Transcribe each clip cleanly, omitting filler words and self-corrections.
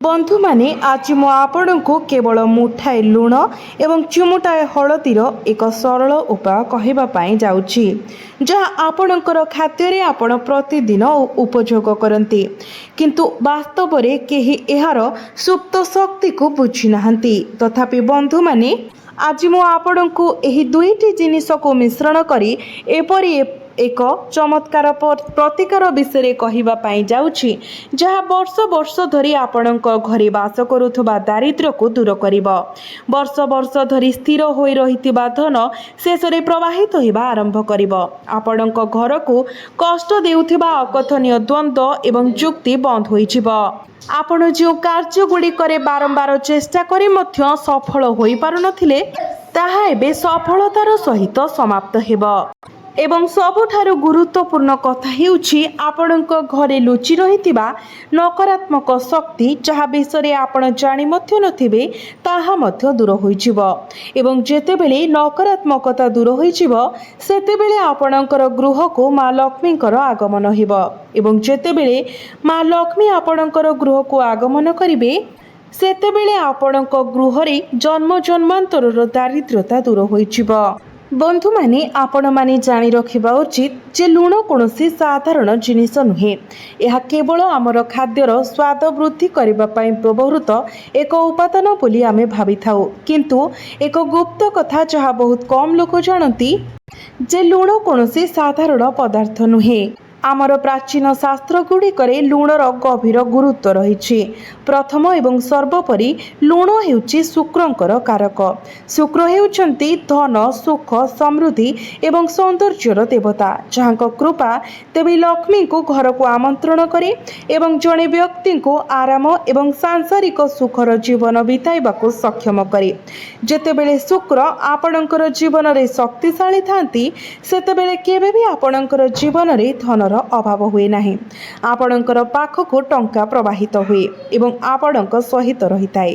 बंधु माने आज मु आपण को केवल मुठाए लुण एवं चुमुटाए हलदीर एक सरल उपाय कहवाई जाऊँगी जहाँ आपणकर खाद्य आपण प्रतिदिन उपयोग करती किंतु वास्तव में केही एहार सुप्त शक्ति को बुझी नाहंती। तथापि बंधु माने आज मु आपण को एही दुईटी जिनिस को मिश्रण करी एपरी एक चमत्कार प्रतिकार विषय कहवाई जाऊँगी जहाँ वर्ष वर्ष धरी आपणक घरे बास करुवा दारिद्र्य को दूर कर वर्ष वर्ष धरी स्थिर हो रही धन शेष में प्रवाहित होगा आरंभ कर आपणक घर को कष्ट देउथिबा अकथनीय द्वंद्व एवं जुक्ति बंद हो आपण जो कार्यगुड़िक बारंबार चेष्टा करी मध्य सफल हो पारु नथिले ताहा एबे सफलतार सहित समाप्त हेबो। एवं सबुठारु गुरुत्वपूर्ण कथा हेउछि आपणक घरे लुचि रहितिबा नकारात्मक शक्ति जहाँ विषय आपण जानि मध्य नथिबे ताहा मध्य दूर होइजिबो एवं जेतेबेले नकारात्मकता दूर होइजिबो सेतेबेले आपणकर गृह को माँ लक्ष्मीकर आगमन हेबो एवं जेतेबेले माँ लक्ष्मी आपणकर गृह को आगमन करिवे सेतेबेले आपणक गृहरे जन्म जन्मांतरर दारिद्र्यता दूर होइजिबो। बंधु माने आपण माने जानी रखिबा उचित जे लुण कोनोसी साधारण जिनिस नुहे यह केवल आमर खाद्यर स्वाद वृद्धि करबा पई व्यवहृत एक उपादान बोली आमे भाबी थाउ किंतु एक गुप्त कथा जहाँ बहुत कम लोक जानती जे लुण कोनोसी साधारण पदार्थ नुहे। आमर प्राचीन शास्त्र गुड़िकर लुणर गभीर गुरुत्व रही। प्रथम एवं सर्वोपरि लुण हेउछि शुक्रंकर कारक। शुक्र हेउछन्ति धन सुख समृद्धि एवं सौंदर्यर देवता जहाँ कृपा देवी लक्ष्मी को घर को आमंत्रण करे एवं जड़े व्यक्ति को आराम एवं सांसारिक सुखर जीवन बिताइबाको सक्षम करे। जेतेबेले शुक्र आपणकर जीवन रे शक्तिशाली थांती सेतेबेले केबे भी आपणकर जीवन रे धन अभाव हुए नहीं। आपणकर पाखक टंका प्रवाहित हुए एवं आपणक सहित रही थाए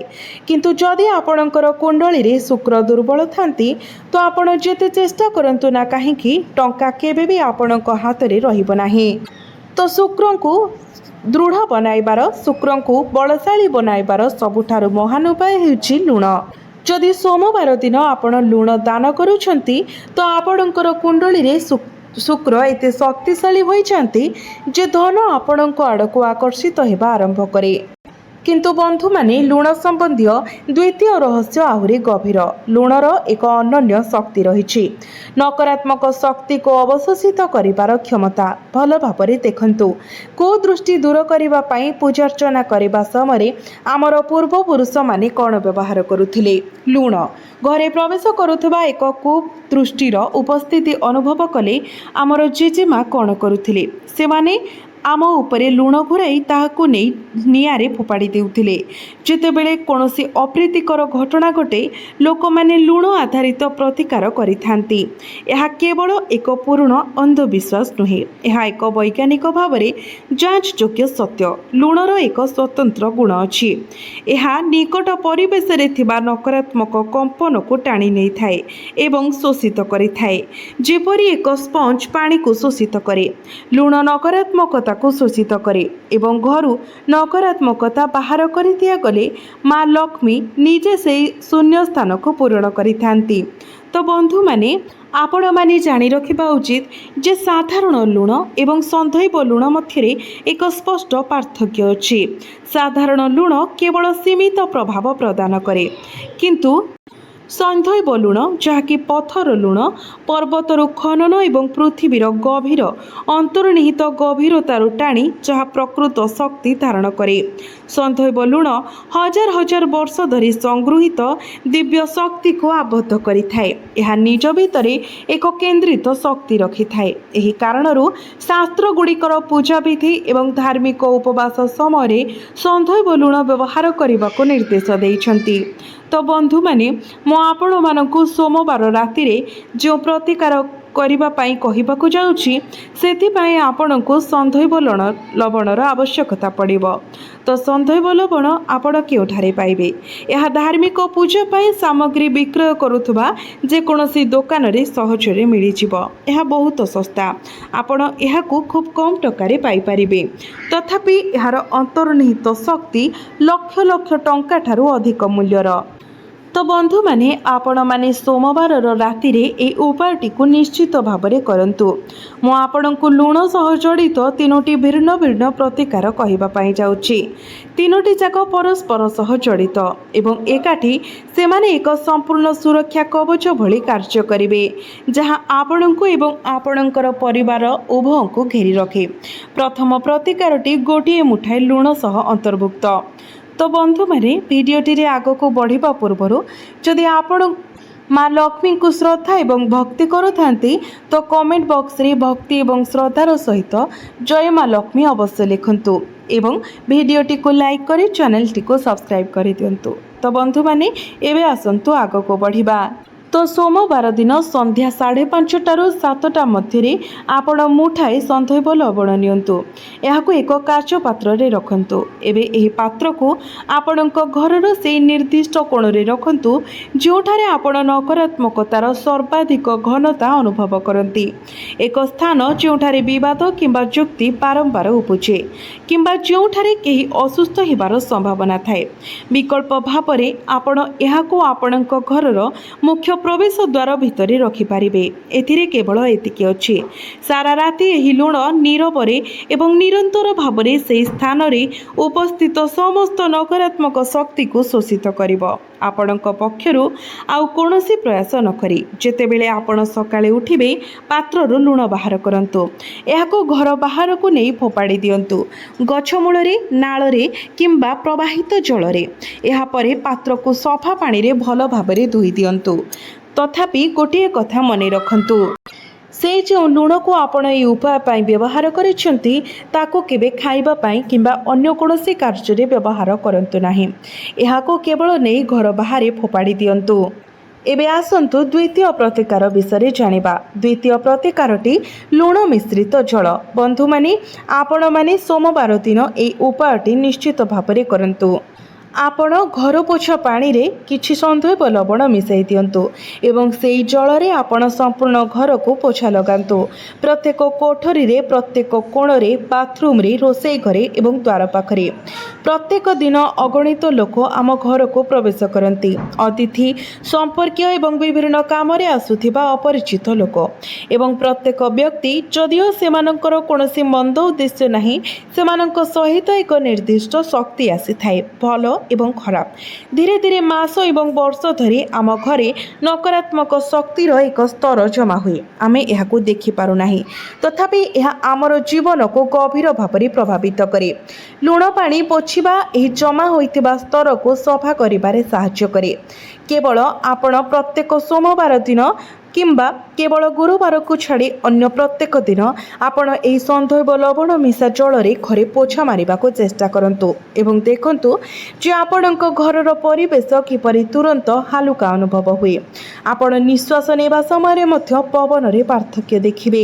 किंतु जदि आपणकर कुंडली रे शुक्र दुर्बल थांती तो आपण जेते चेष्टा करंतु ना काहेकि टंका केबे भी आपणक हाथ रे रहिबो नाही। तो शुक्र को दृढ़ बनाइबार शुक्र को बलशाली बनाइबार सबुठारु महान उपाय हेउछि लुण। जदि सोमवार दिन आपण लुण दान करूछंती तो आपणकर कुंडली रे शुक्र एते शक्तिशाली होई जांती जे धन आपणक आड़को आकर्षित हेबा आरंभ करे। किंतु बंधु माने लुण संबंधी द्वितीय रहस्य आहुरी गभीर। लुणर एक अनन्य शक्ति रही नकारात्मक शक्ति को अवशोषित करिबार क्षमता। भल भाबरे देखंतु कुदृष्टि दूर करिबा पई पूजार्चना करिबा समय आमर पूर्वपुरुष माने कौन व्यवहार करुथिले लुण। घरे प्रवेश करुथबा एक कुदृष्टिर उपस्थिति अनुभव कले आमर जेजेमा कौन करुथिले से माने आम उपरे लुण घुराई ताहाकु नहीं निआरे फोपाड़ी देउथिले। जेतेबेले कोनोसी अप्रीतिकर घटना घटे लोक माने लुण आधारित प्रतिकार करिथांती। यह केवल एक पूर्ण अंधविश्वास नुहे यह एक वैज्ञानिक भावरे जांच योग्य सत्य। लुणर एक स्वतंत्र गुण अछि। यह निकट परिवेश रे थिबा नकारात्मक कंपन को टाणी नहीं थाए एवं शोषित करिथाए जेपरि एक स्पंज पानी को शोषित करे। लुण नकारात्मकता को शोषित करे एवं घरु नकारात्मकता बाहर कर दिया गले माँ लक्ष्मी निजे से शून्य स्थान को पूरण करिथांती। तो बंधु माने आपण माने जानी रखिबा उचित जे साधारण लुण एवं संदैव लुण मध्यरे एक स्पष्ट पार्थक्य अछि। साधारण लुण केवल सीमित प्रभाव प्रदान करे किंतु संदैव लुण जहाँकि पथर लुण पर्वतर खनन एवं पृथ्वीर गभीर अंतर्निहित गभीरतार टाणी जहाँ प्रकृत शक्ति धारण करे। संदैव लुण हजार हजार वर्ष धरी संगृहित दिव्य शक्ति को आबद्ध करिथाए। यह निज भितरे एक केंद्रित शक्ति रखिथाए। एही कारणरू शास्त्र गुड़िकर पूजा विधि एवं धार्मिक उपवास समय संदैव लुण व्यवहार करने को निर्देश देइछंती। तो बंधु माने मु आपण मानकु सोमवार राति रे जो प्रतिकार କରିବା ପାଇଁ କହିବାକୁ ଯାଉଛି, ସେଥିପାଇଁ ଆପଣଙ୍କୁ ସନ୍ଧୈବ ଲବଣର ଆବଶ୍ୟକତା ପଡ଼ିବ। ତ ସନ୍ଧୈବ ଲବଣ ଆପଣ କେଉଁଠାରେ ପାଇବେ? ଏହା ଧାର୍ମିକ ପୂଜା ପାଇଁ ସାମଗ୍ରୀ ବିକ୍ରୟ କରୁଥିବା ଯେକୌଣସି ଦୋକାନରେ ସହଜରେ ମିଳିଯିବ। ଏହା ବହୁତ ଶସ୍ତା, ଆପଣ ଏହାକୁ ଖୁବ୍ କମ୍ ଟଙ୍କାରେ ପାଇପାରିବେ। ତଥାପି ଏହାର ଅନ୍ତର୍ନିହିତ ଶକ୍ତି ଲକ୍ଷ ଲକ୍ଷ ଟଙ୍କା ଠାରୁ ଅଧିକ ମୂଲ୍ୟର। ତ ବନ୍ଧୁମାନେ, ଆପଣମାନେ ସୋମବାରର ରାତିରେ ଏହି ଉପାୟଟିକୁ ନିଶ୍ଚିତ ଭାବରେ କରନ୍ତୁ। ମୁଁ ଆପଣଙ୍କୁ ଲୁଣ ସହ ଜଡ଼ିତ 3ଟି ଭିନ୍ନ ଭିନ୍ନ ପ୍ରତିକାର କହିବା ପାଇଁ ଯାଉଛି। 3ଟି ଯାକ ପରସ୍ପର ସହ ଜଡ଼ିତ ଏବଂ ଏକାଠି ସେମାନେ ଏକ ସମ୍ପୂର୍ଣ୍ଣ ସୁରକ୍ଷା କବଚ ଭଳି କାର୍ଯ୍ୟ କରିବେ, ଯାହା ଆପଣଙ୍କୁ ଏବଂ ଆପଣଙ୍କର ପରିବାର ଉଭୟଙ୍କୁ ଘେରି ରଖେ। ପ୍ରଥମ ପ୍ରତିକାରଟି ଗୋଟିଏ ମୁଠାଏ ଲୁଣ ସହ ଅନ୍ତର୍ଭୁକ୍ତ। ତ ବନ୍ଧୁମାନେ, ଭିଡ଼ିଓଟିରେ ଆଗକୁ ବଢ଼ିବା ପୂର୍ବରୁ ଯଦି ଆପଣ ମା ଲକ୍ଷ୍ମୀଙ୍କୁ ଶ୍ରଦ୍ଧା ଏବଂ ଭକ୍ତି କରୁଥାନ୍ତି, ତ କମେଣ୍ଟ ବକ୍ସରେ ଭକ୍ତି ଏବଂ ଶ୍ରଦ୍ଧାର ସହିତ ଜୟ ମା ଲକ୍ଷ୍ମୀ ଅବଶ୍ୟ ଲେଖନ୍ତୁ ଏବଂ ଭିଡ଼ିଓଟିକୁ ଲାଇକ୍ କରି ଚ୍ୟାନେଲଟିକୁ ସବସ୍କ୍ରାଇବ୍ କରିଦିଅନ୍ତୁ। ତ ବନ୍ଧୁମାନେ, ଏବେ ଆସନ୍ତୁ ଆଗକୁ ବଢ଼ିବା। ତ ସୋମବାର ଦିନ ସନ୍ଧ୍ୟା 5:30ଟାରୁ 7ଟା ମଧ୍ୟରେ ଆପଣ ମୁଠାଏ ସନ୍ଧୈବ ଲବଣ ନିଅନ୍ତୁ। ଏହାକୁ ଏକ କାଚ ପାତ୍ରରେ ରଖନ୍ତୁ। ଏବେ ଏହି ପାତ୍ରକୁ ଆପଣଙ୍କ ଘରର ସେହି ନିର୍ଦ୍ଦିଷ୍ଟ କୋଣରେ ରଖନ୍ତୁ ଯେଉଁଠାରେ ଆପଣ ନକାରାତ୍ମକତାର ସର୍ବାଧିକ ଘନତା ଅନୁଭବ କରନ୍ତି। ଏକ ସ୍ଥାନ ଯେଉଁଠାରେ ବିବାଦ କିମ୍ବା ଯୁକ୍ତି ବାରମ୍ବାର ଉପୁଜେ କିମ୍ବା ଯେଉଁଠାରେ କେହି ଅସୁସ୍ଥ ହେବାର ସମ୍ଭାବନା ଥାଏ। ବିକଳ୍ପ ଭାବରେ ଆପଣ ଏହାକୁ ଆପଣଙ୍କ ଘରର ମୁଖ୍ୟ ପ୍ରବେଶ ଦ୍ୱାର ଭିତରେ ରଖିପାରିବେ। ଏଥିରେ କେବଳ ଏତିକି ଅଛି, ସାରା ରାତି ଏହି ଲୁଣ ନୀରବରେ ଏବଂ ନିରନ୍ତର ଭାବରେ ସେହି ସ୍ଥାନରେ ଉପସ୍ଥିତ ସମସ୍ତ ନକାରାତ୍ମକ ଶକ୍ତିକୁ ଶୋଷିତ କରିବ। ଆପଣଙ୍କ ପକ୍ଷରୁ ଆଉ କୌଣସି ପ୍ରୟାସ ନ କରି ଯେତେବେଳେ ଆପଣ ସକାଳେ ଉଠିବେ, ପାତ୍ରରୁ ଲୁଣ ବାହାର କରନ୍ତୁ। ଏହାକୁ ଘର ବାହାରକୁ ନେଇ ଫୋପାଡ଼ି ଦିଅନ୍ତୁ, ଗଛ ମୂଳରେ, ନାଳରେ କିମ୍ବା ପ୍ରବାହିତ ଜଳରେ। ଏହାପରେ ପାତ୍ରକୁ ସଫା ପାଣିରେ ଭଲ ଭାବରେ ଧୋଇ ଦିଅନ୍ତୁ। ତଥାପି ଗୋଟିଏ କଥା ମନେ ରଖନ୍ତୁ, ସେ ଯେଉଁ ଲୁଣକୁ ଆପଣ ଏହି ଉପାୟ ପାଇଁ ବ୍ୟବହାର କରିଛନ୍ତି, ତାକୁ କେବେ ଖାଇବା ପାଇଁ କିମ୍ବା ଅନ୍ୟ କୌଣସି କାର୍ଯ୍ୟରେ ବ୍ୟବହାର କରନ୍ତୁ ନାହିଁ। ଏହାକୁ କେବଳ ନେଇ ଘର ବାହାରେ ଫୋପାଡ଼ି ଦିଅନ୍ତୁ। ଏବେ ଆସନ୍ତୁ ଦ୍ୱିତୀୟ ପ୍ରତିକାର ବିଷୟରେ ଜାଣିବା। ଦ୍ୱିତୀୟ ପ୍ରତିକାରଟି ଲୁଣ ମିଶ୍ରିତ ଜଳ। ବନ୍ଧୁମାନେ, ଆପଣମାନେ ସୋମବାର ଦିନ ଏହି ଉପାୟଟି ନିଶ୍ଚିତ ଭାବରେ କରନ୍ତୁ। ଆପଣ ଘର ପୋଛା ପାଣିରେ କିଛି ସନ୍ଧୈବ ଲବଣ ମିଶାଇ ଦିଅନ୍ତୁ ଏବଂ ସେହି ଜଳରେ ଆପଣ ସମ୍ପୂର୍ଣ୍ଣ ଘରକୁ ପୋଛା ଲଗାନ୍ତୁ। ପ୍ରତ୍ୟେକ କୋଠରୀରେ, ପ୍ରତ୍ୟେକ କୋଣରେ, ବାଥରୁମରେ, ରୋଷେଇ ଘରେ ଏବଂ ଦ୍ୱାର ପାଖରେ। ପ୍ରତ୍ୟେକ ଦିନ ଅଗଣିତ ଲୋକ ଆମ ଘରକୁ ପ୍ରବେଶ କରନ୍ତି, ଅତିଥି, ସମ୍ପର୍କୀୟ ଏବଂ ବିଭିନ୍ନ କାମରେ ଆସୁଥିବା ଅପରିଚିତ ଲୋକ। ଏବଂ ପ୍ରତ୍ୟେକ ବ୍ୟକ୍ତି, ଯଦିଓ ସେମାନଙ୍କର କୌଣସି ମନ୍ଦ ଉଦ୍ଦେଶ୍ୟ ନାହିଁ, ସେମାନଙ୍କ ସହିତ ଏକ ନିର୍ଦ୍ଦିଷ୍ଟ ଶକ୍ତି ଆସିଥାଏ, ଭଲ ଏବଂ ଖରାପ। ଧୀରେ ଧୀରେ ମାସ ଏବଂ ବର୍ଷ ଧରି ଆମ ଘରେ ନକାରାତ୍ମକ ଶକ୍ତିର ଏକ ସ୍ତର ଜମା ହୁଏ। ଆମେ ଏହାକୁ ଦେଖିପାରୁନାହିଁ, ତଥାପି ଏହା ଆମର ଜୀବନକୁ ଗଭୀର ଭାବରେ ପ୍ରଭାବିତ କରେ। ଲୁଣ ପାଣି ପୋଛିବା ଏହି ଜମା ହୋଇଥିବା ସ୍ତରକୁ ସଫା କରିବାରେ ସାହାଯ୍ୟ କରେ। କେବଳ ଆପଣ ପ୍ରତ୍ୟେକ ସୋମବାର ଦିନ କିମ୍ବା କେବଳ ଗୁରୁବାରକୁ ଛାଡ଼ି ଅନ୍ୟ ପ୍ରତ୍ୟେକ ଦିନ ଆପଣ ଏହି ସନ୍ଧୈବ ଲବଣ ମିଶା ଜଳରେ ଘରେ ପୋଛା ମାରିବାକୁ ଚେଷ୍ଟା କରନ୍ତୁ ଏବଂ ଦେଖନ୍ତୁ ଯେ ଆପଣଙ୍କ ଘରର ପରିବେଶ କିପରି ତୁରନ୍ତ ହାଲୁକା ଅନୁଭବ ହୁଏ। ଆପଣ ନିଶ୍ୱାସ ନେବା ସମୟରେ ମଧ୍ୟ ପବନରେ ପାର୍ଥକ୍ୟ ଦେଖିବେ।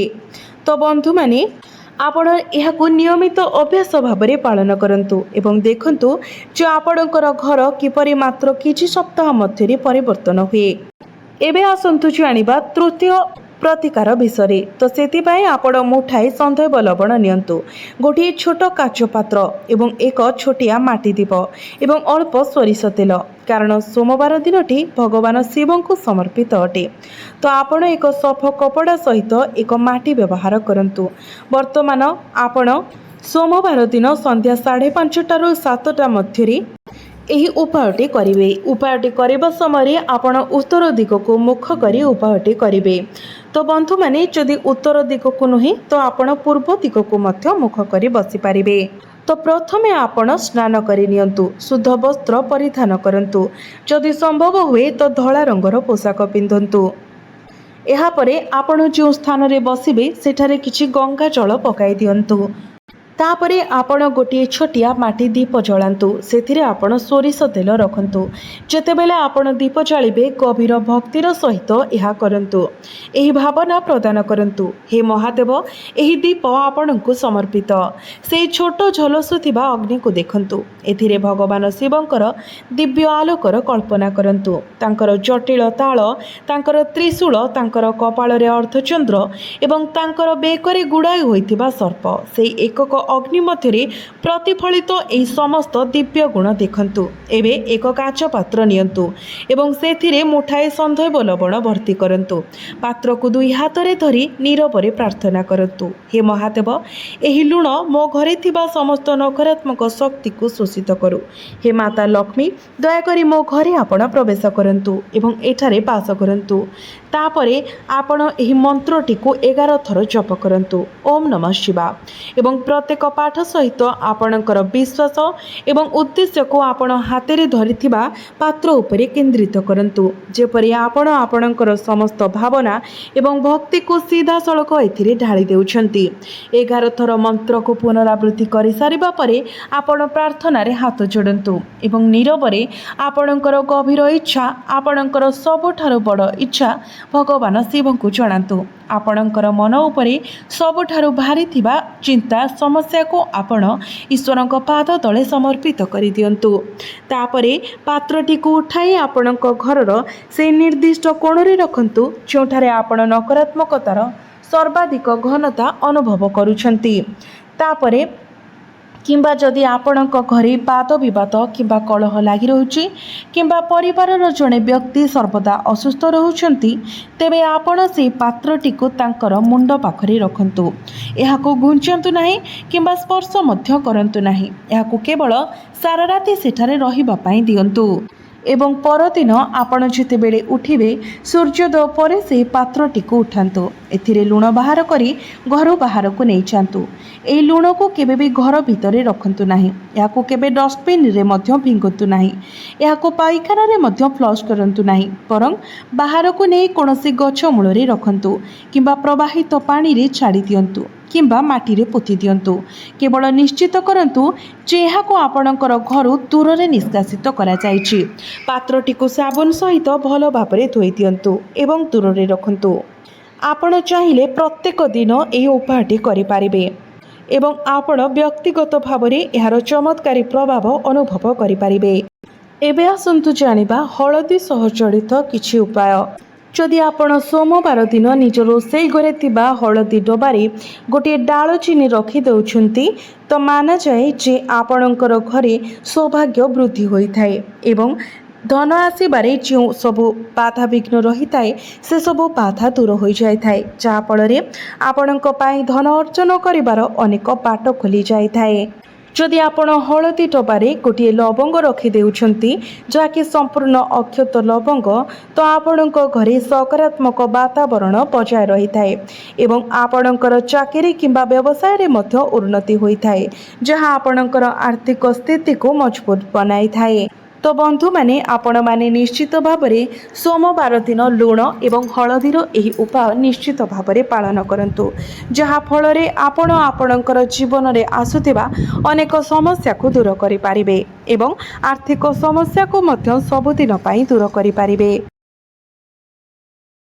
ତ ବନ୍ଧୁମାନେ, ଆପଣ ଏହାକୁ ନିୟମିତ ଅଭ୍ୟାସ ଭାବରେ ପାଳନ କରନ୍ତୁ ଏବଂ ଦେଖନ୍ତୁ ଯେ ଆପଣଙ୍କର ଘର କିପରି ମାତ୍ର କିଛି ସପ୍ତାହ ମଧ୍ୟରେ ପରିବର୍ତ୍ତନ ହୁଏ। ଏବେ ଆସନ୍ତୁ ଜାଣିବା ତୃତୀୟ ପ୍ରତିକାର ବିଷୟରେ। ତ ସେଥିପାଇଁ ଆପଣ ମୁଠାଏ ସନ୍ଧୈବ ଲବଣ ନିଅନ୍ତୁ, ଗୋଟିଏ ଛୋଟ କାଚ ପାତ୍ର ଏବଂ ଏକ ଛୋଟିଆ ମାଟି ଦୀପ ଏବଂ ଅଳ୍ପ ସୋରିଷ ତେଲ, କାରଣ ସୋମବାର ଦିନଟି ଭଗବାନ ଶିବଙ୍କୁ ସମର୍ପିତ ଅଟେ। ତ ଆପଣ ଏକ ସଫା କପଡ଼ା ସହିତ ଏକ ମାଟି ବ୍ୟବହାର କରନ୍ତୁ। ବର୍ତ୍ତମାନ ଆପଣ ସୋମବାର ଦିନ ସନ୍ଧ୍ୟା 5:30ଟାରୁ 7ଟା ମଧ୍ୟରେ ଏହି ଉପାୟଟି କରିବେ। ଉପାୟଟି କରିବା ସମୟରେ ଆପଣ ଉତ୍ତର ଦିଗକୁ ମୁଖ କରି ଉପାୟଟି କରିବେ। ତ ବନ୍ଧୁମାନେ, ଯଦି ଉତ୍ତର ଦିଗକୁ ନୁହେଁ ତ ଆପଣ ପୂର୍ବ ଦିଗକୁ ମଧ୍ୟ ମୁଖ କରି ବସିପାରିବେ। ତ ପ୍ରଥମେ ଆପଣ ସ୍ନାନ କରି ନିଅନ୍ତୁ, ଶୁଦ୍ଧ ବସ୍ତ୍ର ପରିଧାନ କରନ୍ତୁ, ଯଦି ସମ୍ଭବ ହୁଏ ତ ଧଳା ରଙ୍ଗର ପୋଷାକ ପିନ୍ଧନ୍ତୁ। ଏହାପରେ ଆପଣ ଯେଉଁ ସ୍ଥାନରେ ବସିବେ ସେଠାରେ କିଛି ଗଙ୍ଗା ଜଳ ପକାଇ ଦିଅନ୍ତୁ। तापरे आपण गोटे छोटिया माटी दीप जलांतु से आपण सोरिष तेल रखंतु जेतेबेले आपण दीप जालिबे गभीर भक्तिर सहित यह करंतु एही भावना प्रदान करंतु हे महादेव एही दीप आपणଙ୍କୁ समर्पित से छोट झलसुथिबा अग्नि को देखंतु एथिरे भगवान शिवंकर दिव्य आलोकर कल्पना करंतु तांकर जटिल ताल तांकर त्रिशूल तांकर कपाଳରେ अर्धचंद्र एवं तांकर बेकरे गुड़ाई होइतिबा सर्प से एकक अग्नि मध्य प्रतिफलित यही समस्त दिव्य गुण देखंतु एबे एक काच पात्र नियंतु एवं सेथिरे मुठाए संधैव लवण भर्ती करंतु पात्र को दुई हाथ रे धरी नीरवरे प्रार्थना करंतु हे महादेव एही लुण मो घरे थिबा समस्त नकारात्मक शक्ति को शोषित करू हे माता लक्ष्मी दयाकरी मो घरे आपण प्रवेश करंतु एवं एठारे वास करंतु तापरे आपण एही मंत्रटी को 11 थर जप करंतु ओम नमः शिवाय एवं प्रत्येक पाठ सहित आपणकर विश्वास एवं उद्देश्य को आपण हाथे धरिथिबा पात्र उपरे केंद्रित करंतु जेपरि आपण आपणकर समस्त भावना एवं भक्ति को सीधा सड़क एथिरे ढाली देउछंती 11 थर मंत्र को पुनरावृत्ति करि सारिबा परे आपण प्रार्थना रे हाथ जोड़ंतु एवं नीरवरे आपणकर गभीर इच्छा आपणकर सबठारु बड़ इच्छा भगवान शिव को जणातु आपणकर मन उपरे सबठारु भारी थिबा चिंता समस्या को आपण ईश्वर पाद तले समर्पित कर दियंतु तापरे पात्रटी को उठाई आपणक घरर से निर्दिष्ट कोण रे रखंतु जोठारे आपण नकारात्मकतार सर्वाधिक घनता अनुभव करूछंती तापरे किंबा जदि आपणक घरे वाद विवाद किंबा कलह लगी रोचे किंबा परिवारर जड़े व्यक्ति सर्वदा असुस्थ रोचंती तेबे आपण से पात्रटी को तांकर मुंड पाखरे रखंतु एहाको घुंचंतु नाही किंबा स्पर्श मध्य करंतु नाही एहाको केवल सारा राति सेठारे रहिबा पई दियंतु एवं परदिन आपण जेतेबेले उठिबे सूर्योदय पर से पात्रटी को उठांतु एथिरे लुण बाहर करी घर बाहर को नहीं जातु एही लुण को केबे भी घर भितर रखंतु नाही याको केबे डस्टबिन रे मध्य भिंगंतु नाही याको पाइखाना रे मध्य फ्लश करंतु नाही परं बाहर को नहीं कोनोसी गछ मूल रे रखंतु किंबा प्रवाहित पानी रे छाड़ी दियंतु किंबा माटी रे पोती दियंतु केवल निश्चित करंतु जे एहाको आपणकर घरु दूर रे निष्कासित करा जायछि पात्रटी को साबुन सहित भल भाबरे धोई दियंतु एवं दूर रे रखंतु आपण चाहिले प्रत्येक दिन एही उपायटी करि पारिबे एवं आपण व्यक्तिगत भावरे एहार चमत्कारी प्रभाव अनुभव करि पारिबे एबे आसंतु जानिबा हळदी सह जड़ित किछि उपाय जदि आपण सोमवार दिन निज रोषेई घरे थिबा हळदी डबारे गोटे डालचीनी रखी दउछंती तो माना जाए जे आपणकर घरे सौभाग्य वृद्धि होइथाए एवं धन आसबारे जो सबु बाधा विघ्न रही थाए से सबु बाधा दूर हो जाए जहाँफल आपणक पाई धन अर्जन करिवार अनेक बाट खोली जाए थाए जदि आपण हळदी डबारे गोटे लवंग रखी देउछंती जाकि संपूर्ण अक्षत लवंग तो आपणक घरे सकारात्मक वातावरण बजाय रही थाए एवं आपणकर चाकरी किंबा व्यवसाय रे मध्य उन्नति होई थाए जहाँ आपणकर आर्थिक स्थिति को मजबूत बनाई थाए तो बंधु माने आपण माने निश्चित भावरे सोमवार दिन लुण एवं हळदीर एही उपाय निश्चित भावरे पालन करंतु जहाँ फल रे आपण आपणकर जीवन रे आसुथिबा अनेक समस्या को दूर करि पारिबे एवं आर्थिक समस्या को मध्य सबुदिन पई दूर करि पारिबे।